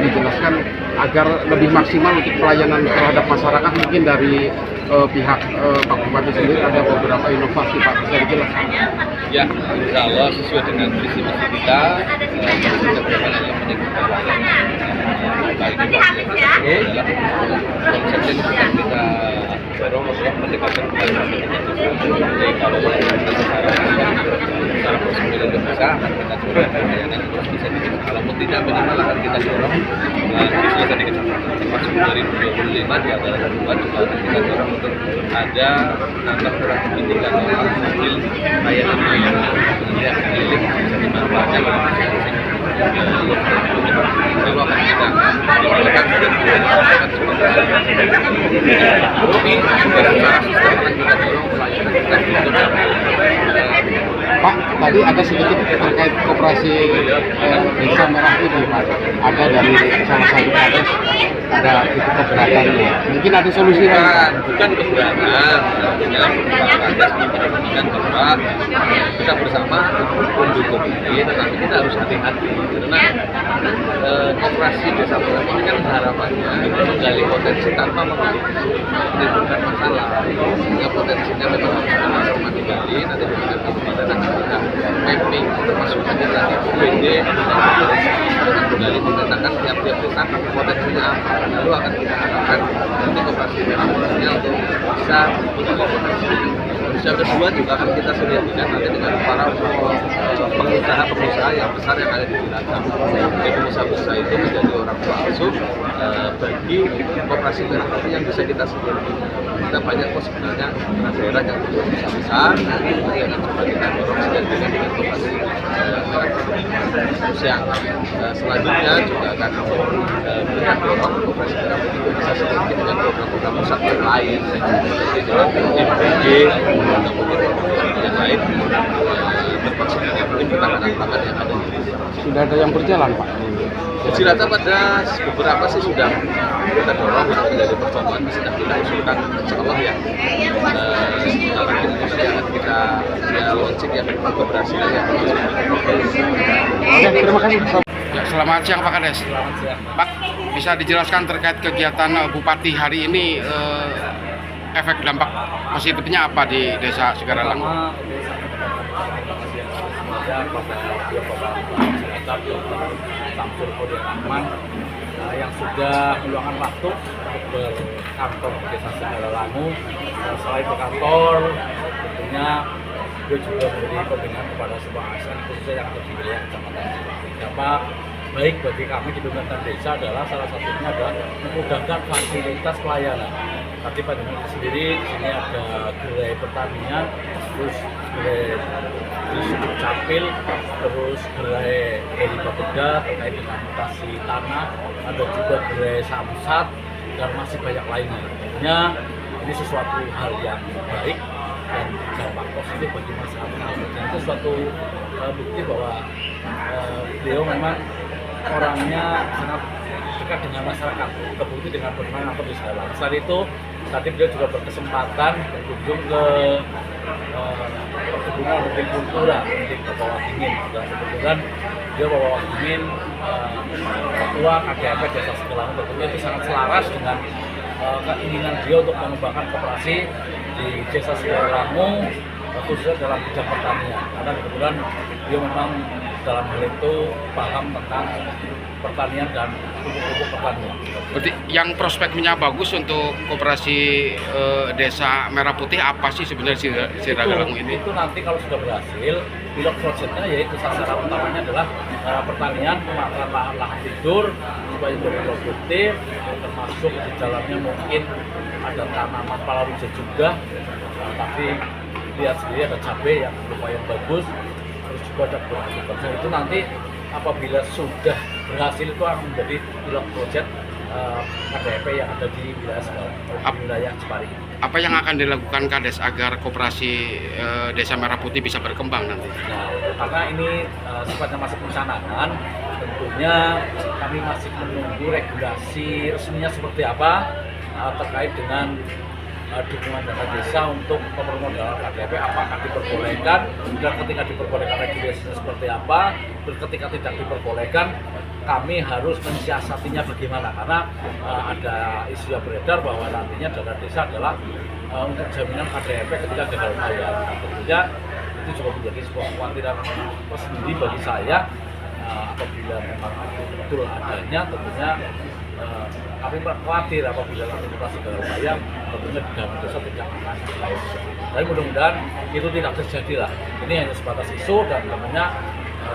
dijelaskan agar lebih maksimal untuk pelayanan terhadap masyarakat, mungkin dari pihak Pak Bupati sendiri ada beberapa inovasi Pak, bisa dijelaskan? Ya, insya Allah sesuai dengan visi misi kita, kebijakan yang meningkatkan baik itu adalah konsep yang sedang kita dorong untuk mendekatkan pelayanan jadi kalau secara prosedur itu bisa, akan kita coba pelayanan itu bisa dikit. Kalaupun tidak, minimal akan kita dorong diselesaikan di kecamatan. Termasuk 2025 di antara kedua juga akan kita dorong untuk ada nambah kurang lebih 3 mobil layanan yang keliling bisa dimanfaatkan oleh masing-masing. Itu akan kita diberikan dan dilakukan tapi secara sistem akan kita dorong pelayanan kita untuk Pak, tadi ada sedikit terkait koperasi Desa Merah Putih Pak. Ada dari salah satu kades ada titik keberatannya. Mungkin ada solusi lain? Bukan keberatan, artinya kades menginginkan bahwa kita bersama mendukung ini, tetapi kita harus hati-hati karena koperasi Desa Merah Putih kan harapannya menggali potensi tanpa menimbulkan masalah. Sehingga potensinya memang harus sama digali, nanti dengan kemudian akan kita mapping termasuk saja nanti UPD dengan kembali memetakan tiap-tiap desa potensinya apa, lalu akan kita arahkan nanti koperasi Merah Putihnya untuk bisa menggali potensi. Yang kedua juga akan kita sinergikan nanti dengan para pengusaha-pengusaha yang besar yang ada di Cilacap. Jadi pengusaha-pengusaha itu menjadi orang tua asuh bagi koperasi Merah Putih yang bisa kita sinergikan. Kita banyak kok sebenarnya daerah yang besar, yang coba kita dorong sinergikan dengan koperasi Merah Putih. Terus yang selanjutnya juga akan melihat dorong koperasi Merah Putih itu bisa sinergi dengan program-program pusat yang lain, seperti dengan MPG, yang lain termasuk mungkin penanganan pangan yang ada di desa. Sudah ada yang berjalan Pak? Di Cilacap ada beberapa sih sudah kita dorong untuk menjadi percontohan, sedang kita usulkan insya Allah ya sebentar lagi akan kita launching yang keberhasilan yang Oke, terima kasih. Ya, selamat siang Pak Kades. Selamat siang. Pak, bisa dijelaskan terkait kegiatan Bupati hari ini, efek dampak positifnya apa di Desa Segaralang? Samsul Kode Rahman yang sudah meluangkan waktu untuk berkantor di Desa Segaralangu. Selain ke kantor, tentunya dia juga memberi pembinaan kepada semua ASN khususnya yang ada di wilayah Kecamatan. Dampak baik bagi kami di pemerintahan desa adalah salah satunya adalah memudahkan fasilitas pelayanan. Tadi Pak Jokowi sendiri di sini ada gerai pertanian, terus gerai capil, terus gerai heli bapeda terkait dengan mutasi tanah, ada juga gerai samsat dan masih banyak lainnya. Tentunya ini sesuatu hal yang baik dan dampak positif bagi masyarakat. Dan itu suatu bukti bahwa beliau memang orangnya sangat dekat dengan masyarakat, terbukti dengan bermain atau di segala. Selain itu, tadi beliau juga berkesempatan berkunjung ke perkebunan hortikultura di Bawah Dingin. Dan kebetulan dia Bawah Dingin ketua KDAP Desa Segaralangu, tentunya itu sangat selaras dengan keinginan beliau untuk mengembangkan koperasi di Desa Segaralangu, khususnya dalam bidang pertanian. Karena kebetulan dia memang dalam hal itu paham tentang pertanian dan pupuk-pupuk pertanian. Berarti yang prospeknya bagus untuk koperasi Desa Merah Putih apa sih sebenarnya Segaralangu ini? Itu nanti kalau sudah berhasil, pilot projectnya yaitu sasaran utamanya adalah pertanian, pemanfaatan lahan-lahan tidur supaya lebih produktif, termasuk di dalamnya mungkin ada tanaman palawija juga, tapi lihat sendiri ada cabai yang lumayan bagus, terus juga ada buah. Itu nanti apabila sudah berhasil itu akan menjadi pilot project KDP yang ada di wilayah Cipari. Apa yang akan dilakukan Kades agar koperasi Desa Merah Putih bisa berkembang nanti? Nah, karena ini sifatnya masih perencanaan, tentunya kami masih menunggu regulasi resminya seperti apa terkait dengan dukungan dana desa untuk pemodalan KDP apakah diperbolehkan, dan ketika diperbolehkan regulasinya seperti apa, dan ketika tidak diperbolehkan kami harus mensiasatinya bagaimana, karena ada isu yang beredar bahwa nantinya dana desa adalah untuk jaminan KDP ketika gagal bayar. Tentunya itu juga menjadi sebuah kekhawatiran tersendiri bagi saya. Apabila memang betul adanya, tentunya kami khawatir apabila nanti operasi gagal bayar, tentunya di dalam desa tidak akan baik. Tapi mudah-mudahan itu tidak terjadi lah. Ini hanya sebatas isu dan tentunya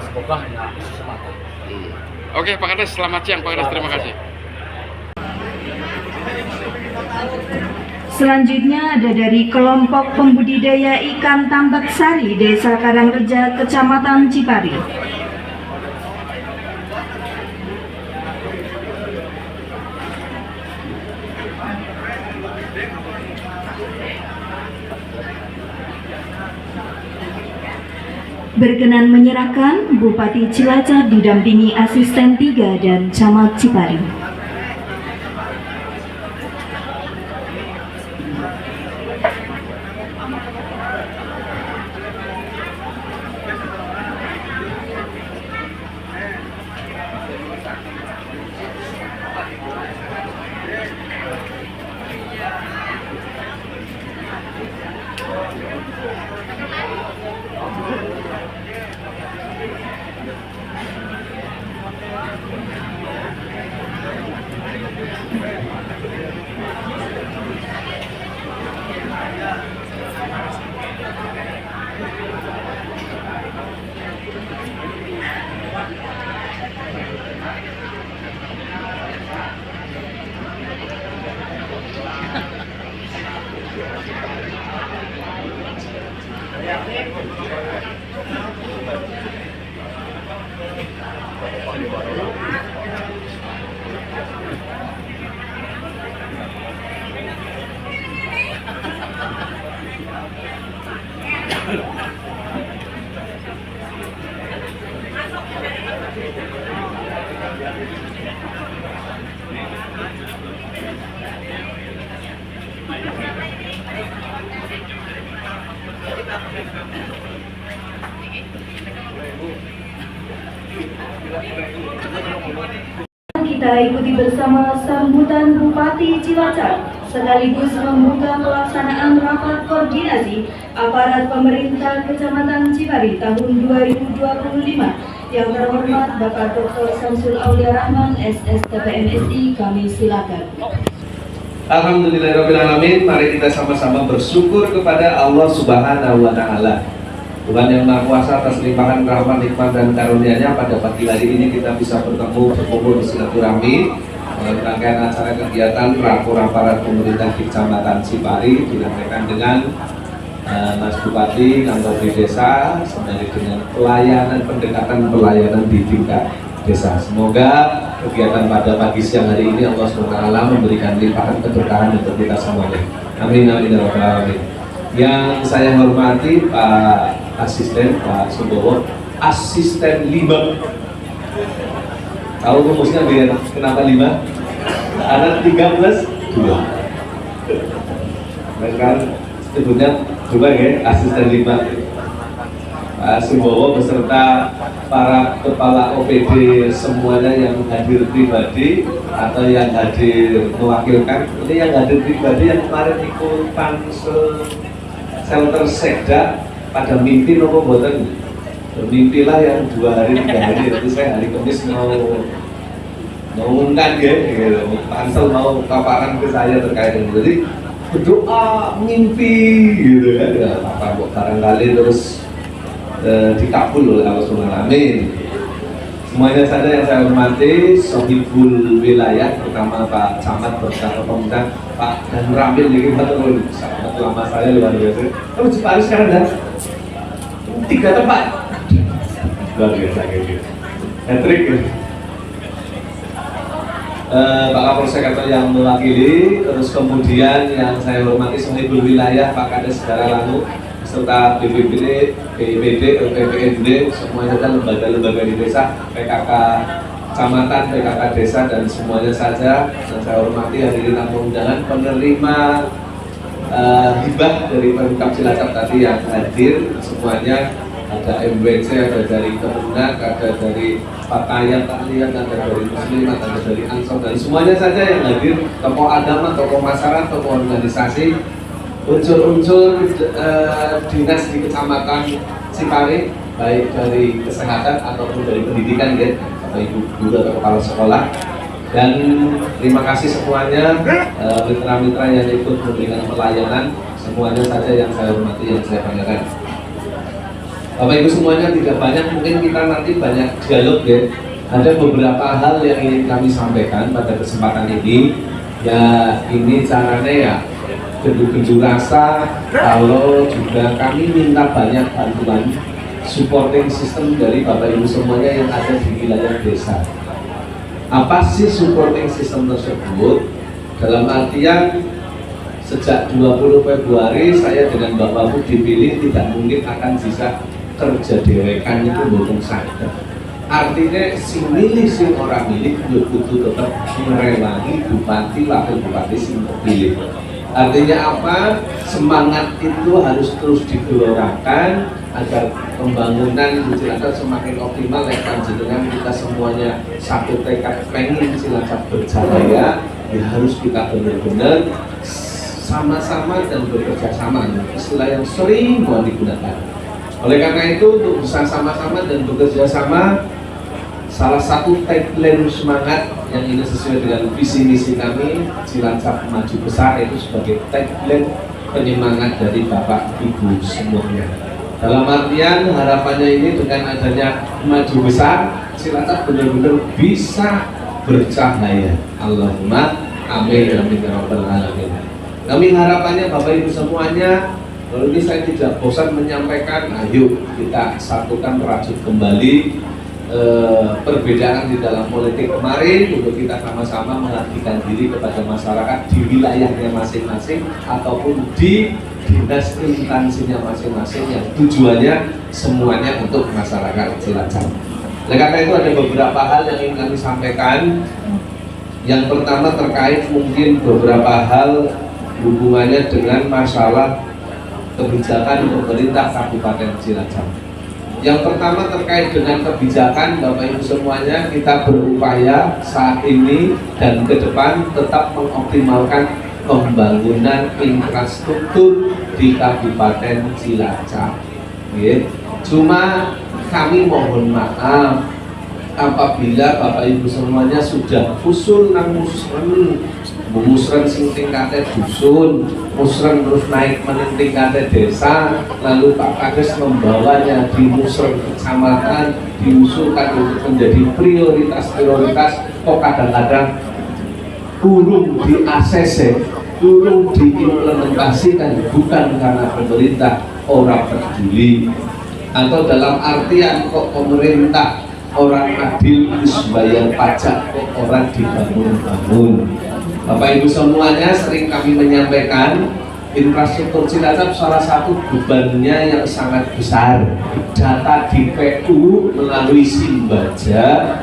semoga hanya isu semata. Oke, Pak Kades, selamat siang Pak Kades, terima kasih. Selanjutnya ada dari kelompok pembudidaya ikan Tambak Sari, Desa Karangreja, Kecamatan Cipari. Berkenan menyerahkan Bupati Cilacap didampingi Asisten 3 dan Camat Cipari. Kita ikuti bersama sambutan Bupati Cilacap sekaligus membuka pelaksanaan rapat koordinasi aparat pemerintah Kecamatan Cipari tahun 2025. Yang terhormat Bapak Dr. Samsul Aulia Rahman, SSTP MSI, kami silakan. Alhamdulillahirrahmanirrahim. Mari kita sama-sama bersyukur kepada Allah Subhanahu wa Ta'ala, Tuhan yang Maha Kuasa, atas limpahan rahmat, nikmat dan karunia-Nya. Pada pagi hari ini kita bisa bertemu, berkumpul, bersilaturahmi dalam rangkaian acara kegiatan rakor aparat pemerintah Kecamatan Cipari dilaksanakan dengan Mas Bupati, kantor di desa, sembari dengan pelayanan, pendekatan pelayanan di tingkat desa. Semoga kegiatan pada pagi siang hari ini Allah SWT memberikan limpahan keberkahan untuk kita semuanya. Amin, amin, ya rabbal alamin. Yang saya hormati Pak Asisten, Pak Subowo, Asisten 5. Tahu rumusnya biar kenapa 5? Karena 3 plus 2. Kan sebutnya coba ya, Asisten 5. Pak Subowo beserta para kepala OPD semuanya yang hadir pribadi atau yang hadir mewakilkan. Ini yang hadir pribadi yang kemarin ikut shelter sekda pada mimpi nopo boten. Mimpilah yang 2 hari 3 hari itu saya hari Kamis mau ungkap ya, gitu. Pansel mau paparan ke saya terkait dengan, jadi berdoa mimpi gitu kan ya, apa kok barangkali terus dikabul oleh Allah SWT. Amin. Semuanya saja yang saya hormati, sohibul wilayah, pertama Pak Camat bersama pemuda Pak dan Ramil ini betul sangat lama saya luar biasa. Kamu Cipari sekarang dah 3 tempat luar biasa gitu. Hetrik Pak Kapolsek atau yang mewakili, terus kemudian yang saya hormati sohibul wilayah Pak Kades Segara Langu serta BPBD, BIPD, LPPND, semuanya kan lembaga-lembaga di desa, PKK kecamatan, PKK desa dan semuanya saja yang saya hormati hadirin tamu undangan, penerima hibah dari Pemkab Cilacap tadi yang hadir semuanya. Ada MWC, ada dari Kemenak, ada dari Pakaian Taklian, ada dari Muslimat, ada dari Ansor, dan semuanya saja yang hadir, tokoh agama, tokoh masyarakat, tokoh organisasi, unsur-unsur dinas di Kecamatan Ciparing, baik dari kesehatan ataupun dari pendidikan, ya, Bapak Ibu guru atau kepala sekolah. Dan terima kasih semuanya, mitra-mitra yang ikut memberikan pelayanan, semuanya saja yang saya hormati, yang saya banggakan. Bapak Ibu semuanya, tidak banyak, mungkin kita nanti banyak dialog, ya. Ada beberapa hal yang ingin kami sampaikan pada kesempatan ini. Ya, ini caranya ya gendu-gendu rasa kalau juga kami minta banyak bantuan supporting system dari Bapak Ibu semuanya yang ada di wilayah desa. Apa sih supporting system tersebut? Dalam artian sejak 20 Februari saya dengan Bapak Ibu dipilih, tidak mungkin akan bisa kerja dewekan itu belum sadar. Artinya si milih si orang milih butuh tetap merewangi bupati, wakil bupati si terpilih. Artinya apa? Semangat itu harus terus digelorakan agar pembangunan di Cilacap semakin optimal. Lekan jenengan kita semuanya satu tekad pengen Cilacap berjaya, ya harus kita benar-benar sama-sama dan bekerja sama. Istilah yang sering mau digunakan. Oleh karena itu, untuk bisa sama-sama dan bekerja sama, salah satu tagline semangat yang ini sesuai dengan visi misi kami, Cilacap Maju Besar, itu sebagai tagline penyemangat dari Bapak Ibu semuanya. Dalam artian harapannya ini dengan adanya Maju Besar, Cilacap benar-benar bisa bercahaya. Allahumma amin amin ya rabbal alamin. Kami harapannya Bapak Ibu semuanya, kalau ini saya tidak bosan menyampaikan, ayo kita satukan, merajut kembali perbedaan di dalam politik kemarin untuk kita sama-sama mengabdikan diri kepada masyarakat di wilayahnya masing-masing ataupun di dinas instansinya masing-masing yang tujuannya semuanya untuk masyarakat Cilacap. Oleh karena itu ada beberapa hal yang ingin kami sampaikan. Yang pertama terkait mungkin beberapa hal hubungannya dengan masalah kebijakan pemerintah Kabupaten Cilacap. Yang pertama terkait dengan kebijakan, Bapak Ibu semuanya, kita berupaya saat ini dan ke depan tetap mengoptimalkan pembangunan infrastruktur di Kabupaten Cilacap. Cuma kami mohon maaf apabila Bapak Ibu semuanya sudah usul nang musren sing tingkatnya dusun, musren terus naik mening tingkatnya desa, lalu Pak Kades membawanya di musren kecamatan, diusulkan untuk menjadi prioritas, kok kadang-kadang urung di ACC, urung diimplementasikan, bukan karena pemerintah orang peduli, atau dalam artian kok pemerintah orang adil harus bayar pajak, kok orang dibangun-bangun. Bapak Ibu semuanya, sering kami menyampaikan infrastruktur Cilacap salah satu bebannya yang sangat besar. Data di PU melalui Simbaja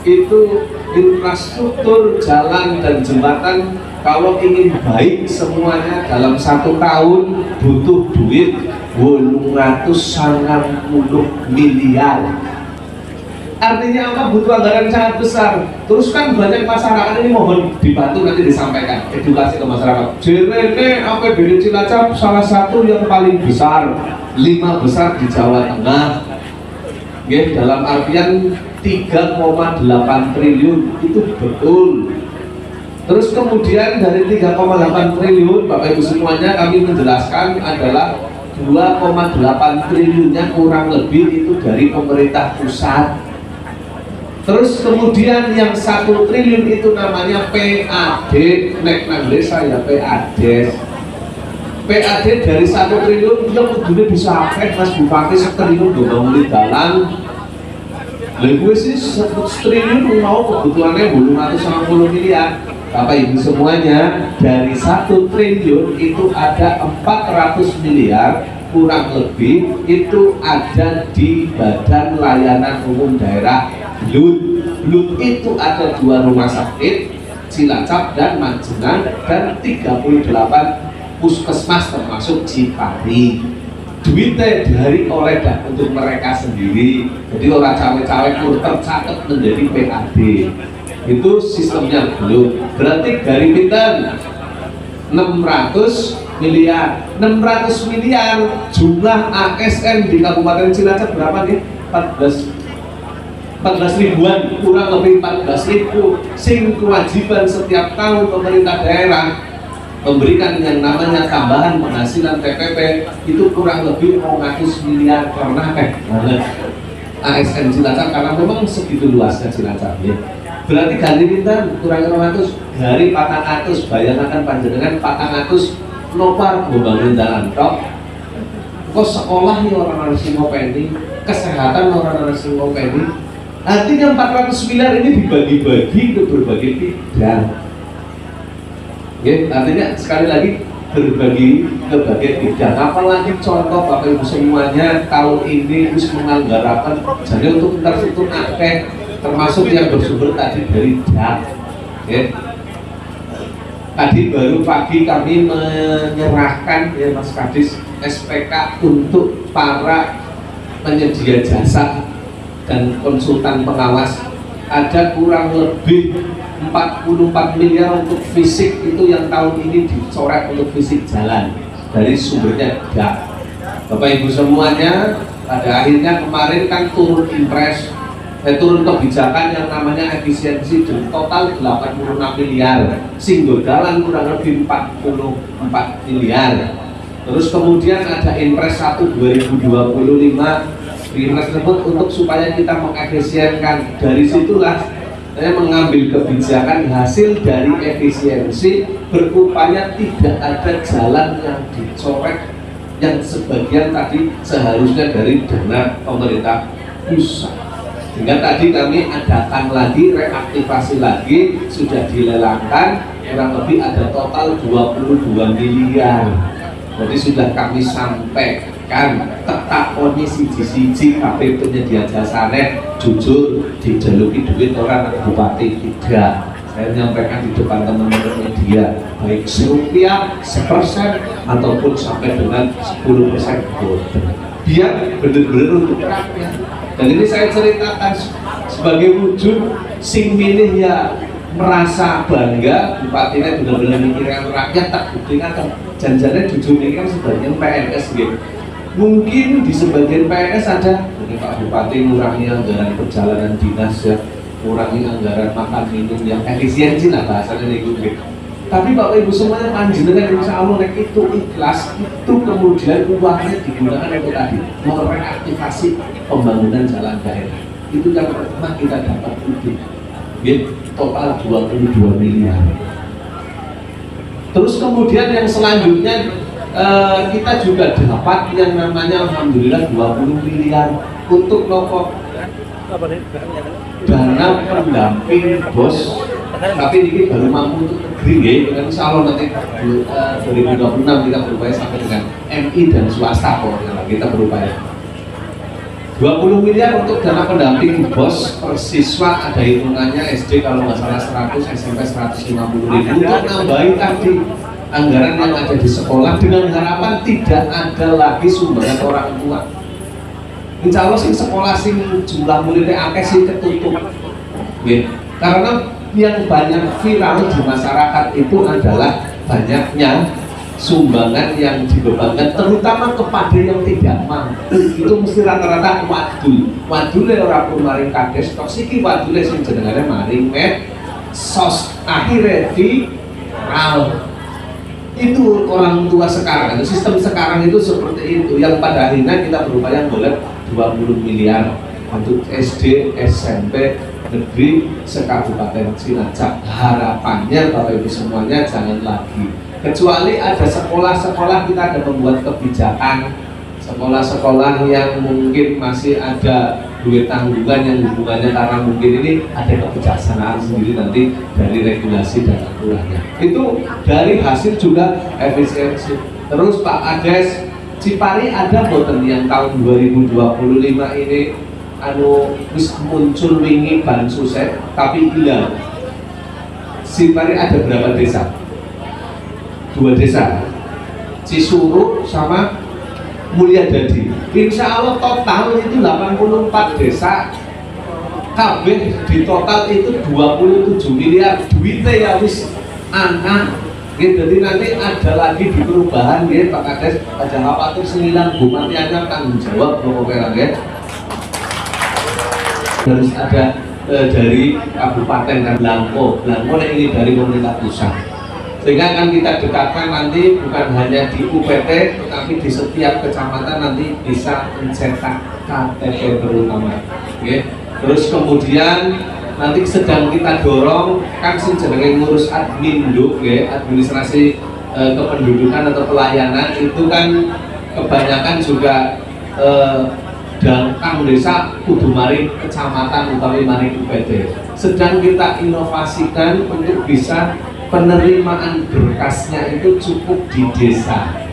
itu infrastruktur jalan dan jembatan kalau ingin baik semuanya dalam 1 tahun butuh duit 890 miliar. Artinya apa? Butuh anggaran sangat besar. Terus kan banyak masyarakat ini mohon dibantu, nanti disampaikan edukasi ke masyarakat. JRN APBD Cilacap salah satu yang paling besar, 5 besar di Jawa Tengah. Dalam artian 3,8 triliun itu betul. Terus kemudian dari 3,8 triliun, Bapak Ibu semuanya, kami menjelaskan adalah 2,8 triliunnya kurang lebih itu dari pemerintah pusat. Terus kemudian yang 1 triliun itu namanya PAD, nek nang desa ya PAD. PAD dari 1 triliun yang kudunya bisa akeh Mas Bupati 1 triliun do bangun dalan. Lha kuwi sih 1 triliun mau kebutuhannya 890 miliar. Bapak Ibu semuanya, dari 1 triliun itu ada 400 miliar kurang lebih itu ada di Badan Layanan Umum Daerah BLUT itu ada 2 rumah sakit, Cilacap dan Majengan, dan 38 puskesmas termasuk Cipari. Duitnya dari oleh untuk mereka sendiri, jadi orang cawe-cawe pun tercatat menjadi PAD. Itu sistemnya belum. Berarti dari pinten 600 miliar. 600 miliar jumlah ASN di Kabupaten Cilacap berapa nih? 14 ribuan, kurang lebih 14 ribu. Sing kewajiban setiap tahun pemerintah daerah memberikan yang namanya tambahan penghasilan TPP itu kurang lebih 200 miliar karena banget ASN Cilacap, karena memang segitu luasnya Cilacap ya. Berarti ganti pinten kurang 200 dari 400. Bayangkan panjenengan 400 nopar membangun jalan tok. Kok sekolah ya orang harus ngopeni, kesehatan orang harus ngopeni. Artinya 400 miliar ini dibagi-bagi ke berbagai bidang. Ya, artinya sekali lagi berbagi ke berbagai bidang. Apalagi contoh Bapak Ibu semuanya tahun ini harus menganggarkan jadi untuk infrastruktur akeh, termasuk yang bersumber tadi dari DAP. Ya. Tadi baru pagi kami menyerahkan ya Mas Kadis SPK untuk para penyedia jasa dan konsultan pengawas. Ada kurang lebih 44 miliar untuk fisik, itu yang tahun ini dicoret untuk fisik jalan dari sumbernya DAP. Bapak Ibu semuanya, pada akhirnya kemarin kan turun impres, turun kebijakan yang namanya efisiensi dan total 86 miliar, singgul jalan kurang lebih 44 miliar. Terus kemudian ada impres 1 2025 Impres tersebut untuk supaya kita mengefisienkan. Dari situlah saya mengambil kebijakan hasil dari efisiensi, berupaya tidak ada jalan yang dicoret yang sebagian tadi seharusnya dari dana pemerintah pusat. Sehingga tadi kami adakan lagi, reaktivasi lagi, sudah dilelangkan, kurang lebih ada total 22 miliar. Jadi sudah kami sampaikan, tetap kondisi siji tapi penyedia jasanya jujur dijeluki duit orang bupati tidak. Saya menyampaikan di depan teman-teman media, baik rupiah 1% ataupun sampai dengan 10% biar benar-benar untuk rakyat. Dan ini saya ceritakan sebagai wujud sing milih ya merasa bangga, bupatinya benar-benar mikirkan rakyat, tak buktikan janjinya jujur ini kan sebagian PNS gitu. Mungkin di sebagian PNS ada, ini Pak Bupati ngurangi anggaran perjalanan dinas ya, kurangi anggaran makan minum yang efisiensi lah bahasanya nih gitu. Tapi Bapak Ibu semuanya panjenengan insya Allah itu ikhlas, itu kemudian uangnya digunakan untuk tadi mereaktivasi pembangunan jalan daerah. Itu yang pertama kita dapat itu, total 22 miliar. Terus kemudian yang selanjutnya kita juga dapat yang namanya alhamdulillah 20 miliar untuk loko dana pendamping bos, tapi ini baru mampu untuk negeri ya, insya Allah nanti 2026 kita berupaya sampai dengan MI dan swasta pokoknya kita berupaya 20 miliar untuk dana pendamping bos per siswa, ada hitungannya SD kalau nggak salah 100, SMP 150.000 untuk nambahin tadi anggaran yang ada di sekolah dengan harapan tidak ada lagi sumbangan orang tua. Insya Allah sing sekolah sing jumlah muridnya akeh sih ketutup, karena yang banyak viral di masyarakat itu adalah banyaknya sumbangan yang dibebankan terutama kepada yang tidak mampu. Itu mesti rata-rata wadul orang pun maring kades toksiki wadul sing jenengane maring sos akhirnya di itu orang tua sekarang, itu sistem sekarang itu seperti itu, yang pada akhirnya kita berupaya golek 20 miliar untuk SD, SMP, negeri sekabupaten Cilacap. Harapannya Bapak Ibu semuanya jangan lagi, kecuali ada sekolah-sekolah kita ada membuat kebijakan, sekolah-sekolah yang mungkin masih ada duit tanggungan yang hubungannya karena mungkin ini ada kebijaksanaan sendiri nanti dari regulasi dan aturannya. Itu dari hasil juga efisiensi. Terus Pak Ades, Cipari ada boten yang tahun 2025 ini wis muncul wingi bansos tapi hilang. Cipari ada berapa desa? 2 desa. Cisuru sama Mulyadadi. Insya Allah total itu 84 desa, kabeh di total itu 27 miliar duitnya ya wis anak. Jadi nanti ada lagi di perubahan ya Pak Kades, aja khawatir 9 bupati aja tanggung jawab pokoknya ya. Harus ada dari kabupaten dan Langko ini dari pemerintah pusat. Sehingga akan kita dekatkan nanti bukan hanya di UPT, tetapi di setiap kecamatan nanti bisa mencetak KTP terutama. Okay. Terus kemudian nanti sedang kita dorong kan jenenge ngurus adminduk, okay, administrasi kependudukan atau pelayanan itu kan kebanyakan juga dan kang desa kudu mari kecamatan utawi mari UPT. Sedang kita inovasikan untuk bisa penerimaan berkasnya itu cukup di desa.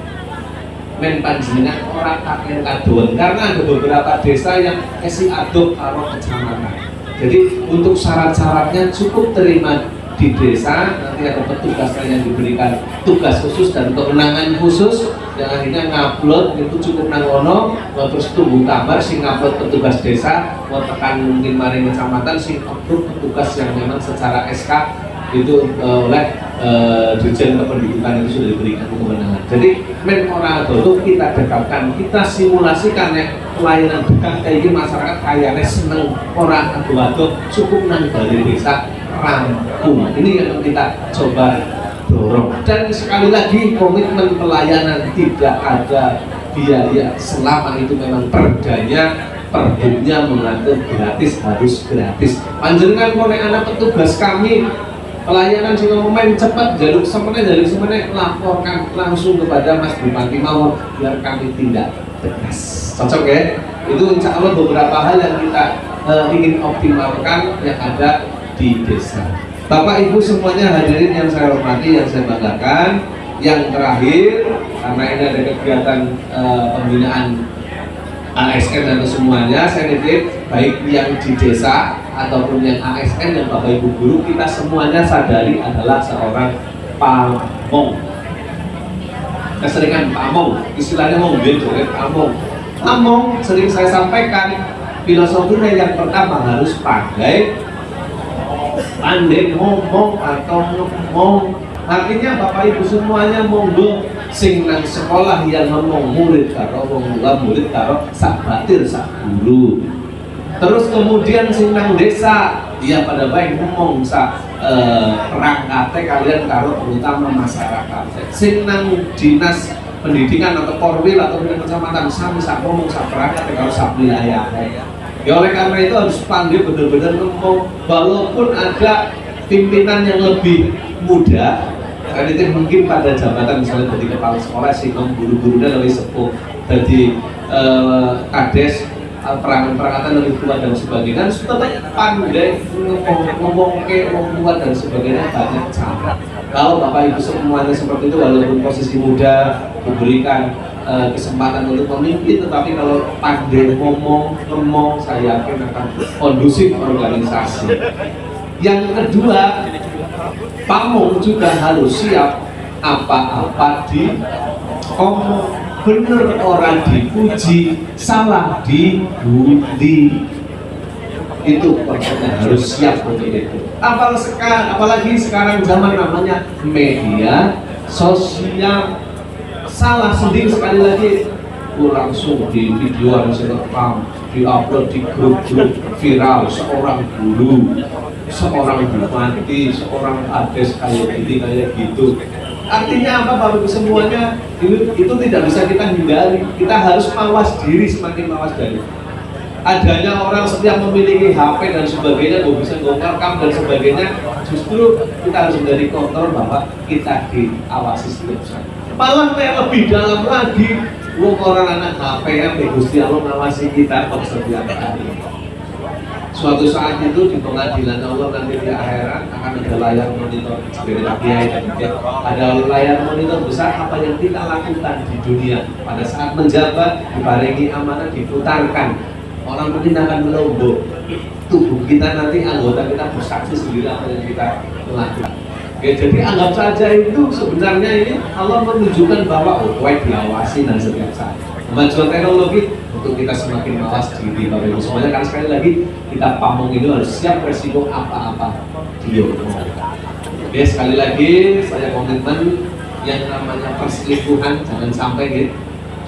Men panjenengan orang kakek kadoan karena ada beberapa desa yang esi adop karo kecamatan. Jadi untuk syarat-syaratnya cukup terima di desa, nanti ada petugasnya yang diberikan tugas khusus dan kewenangan khusus yang akhirnya ngupload itu cukup nangono, terus tunggu kabar sing ngupload petugas desa, mau tekan mungkin mari kecamatan sing upload petugas yang memang secara SK itu oleh Dirjen Kependudukan itu sudah diberikan kewenangan. Jadi men ora dodo kita dekatkan, kita simulasikan ya pelayanan dekat kayak gini masyarakat kayaknya seneng orang adu-adu cukup nang dari desa rampung. Ini yang kita coba dorong. Dan sekali lagi komitmen pelayanan tidak ada biaya selama itu memang perdanya perbuknya mengatur gratis harus gratis. Panjenengan konek anak petugas kami pelayanan sing ngomong cepat jaluk semene laporkan langsung kepada Mas Bupati mawon biar kami tindak tegas. Cocok ya? Itu insya Allah beberapa hal yang kita ingin optimalkan yang ada di desa. Bapak Ibu semuanya hadirin yang saya hormati, yang saya banggakan. Yang terakhir, karena ini ada kegiatan pembinaan ASN dan semuanya, saya nitip baik yang di desa ataupun yang ASN dan Bapak Ibu guru, kita semuanya sadari adalah seorang pamong. Keseringan pamong, istilahnya mobil jadi pamong. Pamong sering saya sampaikan filosofinya yang pertama harus pandai ngomong atau ngomong. Artinya Bapak Ibu semuanya monggo sing nang sekolah yang ngomong murid karo wong tua, murid karo sak batir sak guru. Terus kemudian sing nang desa ya pada baik ngomong sak perangkate kalian karo terutama masyarakat. Sing nang dinas pendidikan atau korwil atau kecamatan sami sak ngomong sak perangkate karo sak wilayah. Ya oleh karena itu harus panggil benar-benar ngomong, walaupun ada pimpinan yang lebih muda. Kan itu mungkin pada jabatan misalnya jadi kepala sekolah sih guru-gurunya lebih sepuh, jadi kades perangkatan lebih tua dan sebagainya, tetap pandai ngomong ke orang tua dan sebagainya banyak cara. Kalau Bapak Ibu semuanya seperti itu walaupun posisi muda diberikan kesempatan untuk memimpin, tetapi kalau pandai ngomong saya yakin akan kondusif organisasi. Yang kedua, pamong juga harus siap apa-apa di omong, bener orang dipuji, salah dibully. Itu maksudnya harus siap untuk itu. Apalagi sekarang zaman namanya media sosial, salah sedih sekali lagi langsung di video rekam, diupload di grup-grup viral seorang guru, seorang bupati, seorang ades kayak gini kayak gitu. Artinya apa Bapak Ibu semuanya itu tidak bisa kita hindari. Kita harus mawas diri, semakin mawas diri. Adanya orang setiap memiliki HP dan sebagainya, mau bisa rekam dan sebagainya, justru kita harus menjadi kontrol bahwa kita diawasi setiap saat. Malah yang lebih dalam lagi, orang anak HP yang Gusti Allah mengawasi kita setiap hari. Suatu saat itu di pengadilan Allah nanti di akhirat akan ada layar monitor ada layar monitor besar apa yang kita lakukan di dunia pada saat menjabat, dibarengi amanah, diputarkan. Orang mungkin akan melombok tubuh kita nanti, anggota kita bersaksi sendiri apa yang kita lakukan. Ya, jadi anggap saja itu sebenarnya ini Allah menunjukkan bahwa diawasi dan setiap saat. Kemajuan teknologi untuk kita semakin mawas diri Bapak Ibu semuanya, karena sekali lagi kita pamong itu harus siap resiko apa-apa dia. Oke, sekali lagi saya komitmen yang namanya perselingkuhan jangan sampai gitu.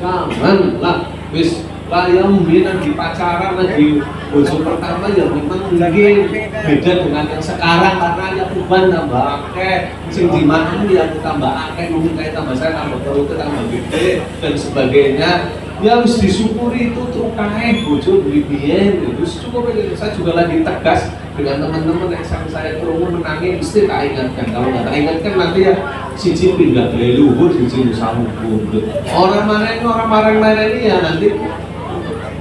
Janganlah wis yang di pacaran lagi bojo pertama ya memang lagi beda dengan yang sekarang karena yang uban tambah akeh sing dimakan ya tambah akeh mungkin kayak tambah saya tambah perutnya tambah gede dan sebagainya ya harus disyukuri itu terus kae bojo biyen terus cukup aja. Saya juga lagi tegas dengan teman-teman yang saya kerungu menangis mesti tak ingatkan, kalau nggak tak ingatkan nanti ya siji pindah dari luhur siji nusamu bundut orang mana ini ya nanti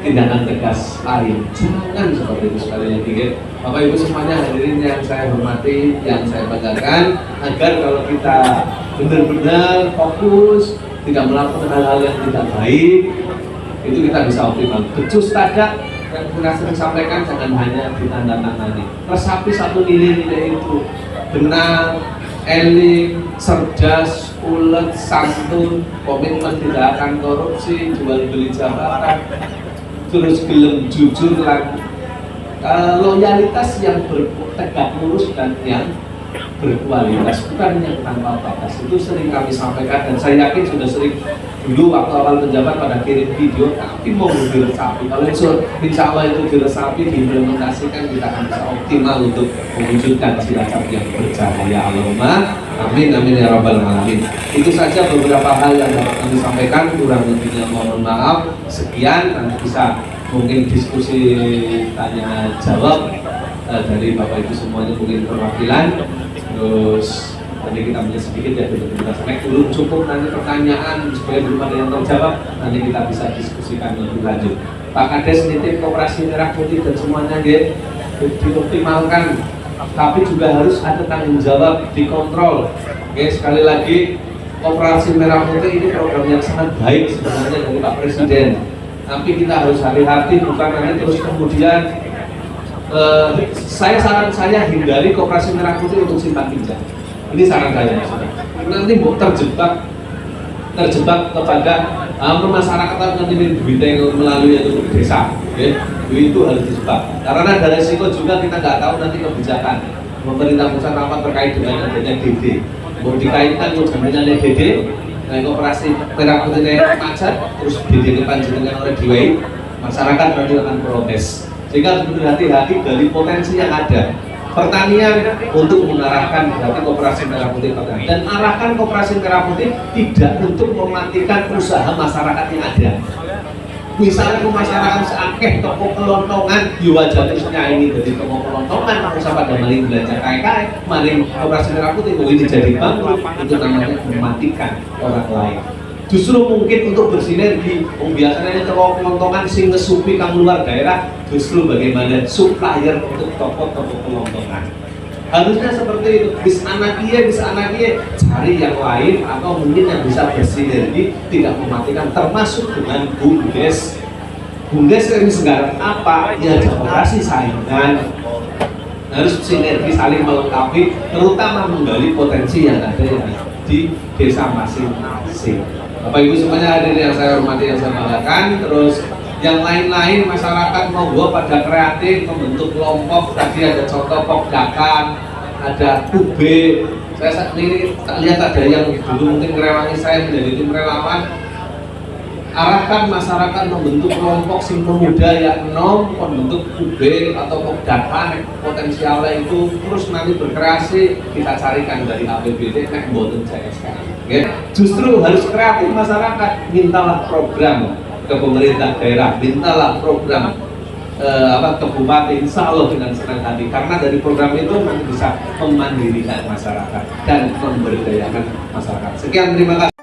tindakan tegas lain. Jangan seperti itu sekali lagi ya. Bapak Ibu semuanya hadirin yang saya hormati, yang saya banggakan, agar kalau kita benar-benar fokus, tidak melakukan hal-hal yang tidak baik, itu kita bisa optimal. Becus tadak yang pernah sering sampaikan jangan hanya ditandatangani. Resapi satu nilai-nilai itu benar, eling, cerdas, ulet, santun, komitmen tidak akan korupsi, jual beli jabatan, terus gelem jujur lagi, loyalitas yang tegak lurus dan yang berkualitas, bukan yang tanpa batas. Itu sering kami sampaikan dan saya yakin sudah sering dulu waktu awal penjabat pada kirim video, tapi mau diresapi. Kalau insya Allah itu diresapi, diimplementasikan, kita akan bisa optimal untuk mewujudkan Cilacap yang bercahaya. Allahumma amin amin ya rabbal alamin. Itu saja beberapa hal yang dapat kami sampaikan, kurang lebihnya mohon maaf. Sekian, nanti bisa mungkin diskusi tanya jawab dari Bapak Ibu semuanya, mungkin perwakilan. Terus tadi kita melihat sedikit ya, kita sampai belum cukup nanti pertanyaan supaya belum ada yang terjawab, nanti kita bisa diskusikan lebih lanjut. Pak Kades nitip Koperasi Merah Putih dan semuanya dioptimalkan, tapi juga harus ada tanggung jawab, dikontrol. Oke, sekali lagi Koperasi Merah Putih ini program yang sangat baik sebenarnya dari Pak Presiden, tapi kita harus hati-hati, bukan nanti terus kemudian saran saya hindari Koperasi Merah Putih untuk simpan pinjam. Ini saran saya. Nanti mau terjebak kepada masyarakat nanti duitnya melalui itu desa. Duit itu harus disebab. Karena ada resiko juga, kita nggak tahu nanti kebijakan pemerintah pusat apa terkait dengan adanya DD. Mau dikaitkan dengan jaminannya DD, nah Koperasi Merah Putih macet, terus DD panjenengan oleh diwai, masyarakat nanti akan protes. Sehingga harus hati-hati dari potensi yang ada. Pertanian untuk mengarahkan berarti Koperasi Merah Putih pertanian, dan arahkan Koperasi Merah Putih tidak untuk mematikan usaha masyarakat yang ada. Misalnya ke masyarakat seakeh toko kelontongan diwajahnya ini dari toko kelontongan usah pada maling belanja kayak maling Koperasi Merah Putih ini jadi bangkrut, itu namanya mematikan orang lain. Justru mungkin untuk bersinergi, biasanya toko kelontongan sing ngesupi kang luar daerah, justru bagaimana supplier untuk toko-toko kelontongan. Harusnya seperti itu, bisa anaknya cari yang lain atau mungkin yang bisa bersinergi, tidak mematikan, termasuk dengan BUMDes. BUMDes ini sekarang apa? Ya Koperasi saingan. Harus sinergi saling melengkapi, terutama menggali potensi yang ada di desa masing-masing. Bapak Ibu semuanya hadirin yang saya hormati, yang saya banggakan. Terus yang lain-lain masyarakat monggo pada kreatif membentuk kelompok. Tadi ada contoh Pokdakan, ada UB. Saya saat ini tak lihat ada yang dulu mungkin ngerewangi saya menjadi tim relawan. Arahkan masyarakat membentuk kelompok sing pemuda yang membentuk UB atau Pokdakan, potensialnya itu terus nanti berkreasi, kita carikan dari APBD nek mboten jaya sekali. Justru harus kreatif masyarakat, mintalah program ke pemerintah daerah, mintalah program ke bupati, insya Allah dengan senang hati, karena dari program itu nanti bisa memandirikan masyarakat dan memberdayakan masyarakat. Sekian, terima kasih.